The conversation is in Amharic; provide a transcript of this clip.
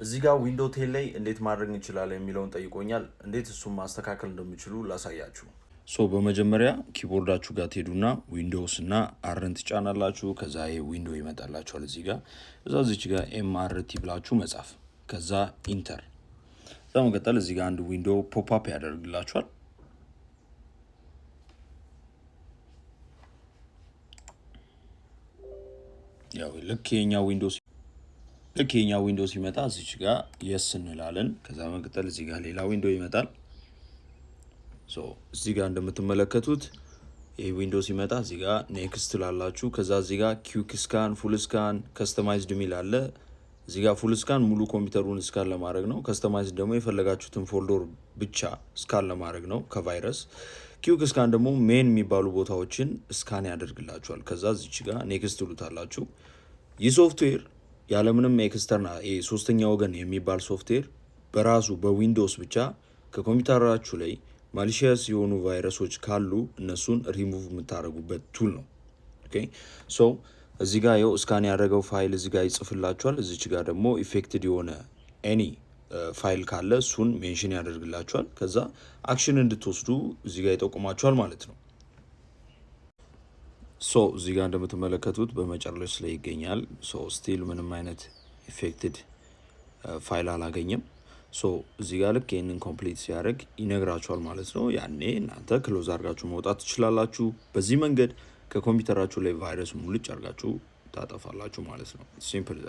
እዚህ ጋር ዊንዶው 10 ላይ እንዴት ማድረግ እንችላለን የሚለውን ጠይቆኛል። እንዴት እሱን ማስተካከል እንደሚችሉ ላሳያችሁ። በመጀመሪያ ኪቦርዳችሁ ጋር ትሄዱና ዊንዶውስ እና አርን ትጫናላችሁ። ከዛ ይሄ ዊንዶው ይመጣላችኋል እዚህ ጋር። እዚች ጋር ኤምአርቲ ብላችሁ መጻፍ፣ ከዛ ኢንተር። በመቀጠል እዚህ ጋር አንድ ዊንዶው ፖፕ አፕ ያደርግላችኋል። ያው ልክ የኛ ዊንዶው ሲመጣ እዚች ጋር የስ እንላለን። ከዛ በመቀጠል እዚህ ጋር ሌላ ዊንዶው ይመጣል። እዚህ ጋር እንደምትመለከቱት ይሄ ዊንዶው ሲመጣ እዚህ ጋር ኔክስት ላላችሁ። ከዛ እዚህ ጋር ኪውክ ስካን፣ ፉል ስካን፣ ከስተማይዝድ ሚል አለ። እዚህ ጋር ፉል ስካን ሙሉ ኮምፒውተሩን ስካን ለማድረግ ነው። ከስተማይዝድ ደግሞ የፈለጋችሁትን ፎልደር ብቻ ስካን ለማድረግ ነው ከቫይረስ። ኪውክ ስካን ደግሞ ሜን የሚባሉ ቦታዎችን ስካን ያደርግላችኋል። ከዛ እዚች ጋር ኔክስት ትሉታላችሁ። ይህ ሶፍትዌር ያለምንም ኤክስተርናል ሶስተኛ ወገን የሚባል ሶፍትዌር በራሱ በዊንዶውስ ብቻ ከኮምፒውተራችሁ ላይ ማሊሺየስ የሆኑ ቫይረሶች ካሉ እነሱን ሪሙቭ የምታደርጉበት ቱል ነው። ኦኬ ሶ እዚህ ጋር ይኸው ስካን ያደረገው ፋይል እዚህ ጋር ይጽፍላችኋል። እዚች ጋር ደግሞ ኢፌክትድ የሆነ ኤኒ ፋይል ካለ እሱን ሜንሽን ያደርግላችኋል። ከዛ አክሽን እንድትወስዱ እዚህ ጋር ይጠቁማችኋል ማለት ነው። እዚህ ጋር እንደምትመለከቱት በመጨረሻ ላይ ይገኛል። ስቲል ምንም አይነት ኢፌክትድ ፋይል አላገኘም። እዚህ ጋር ልክ ይህንን ኮምፕሊት ሲያደርግ ይነግራችኋል ማለት ነው። ያኔ እናንተ ክሎዝ አድርጋችሁ መውጣት ትችላላችሁ። በዚህ መንገድ ከኮምፒውተራችሁ ላይ ቫይረስ ሙልጭ አድርጋችሁ ታጠፋላችሁ ማለት ነው። ሲምፕል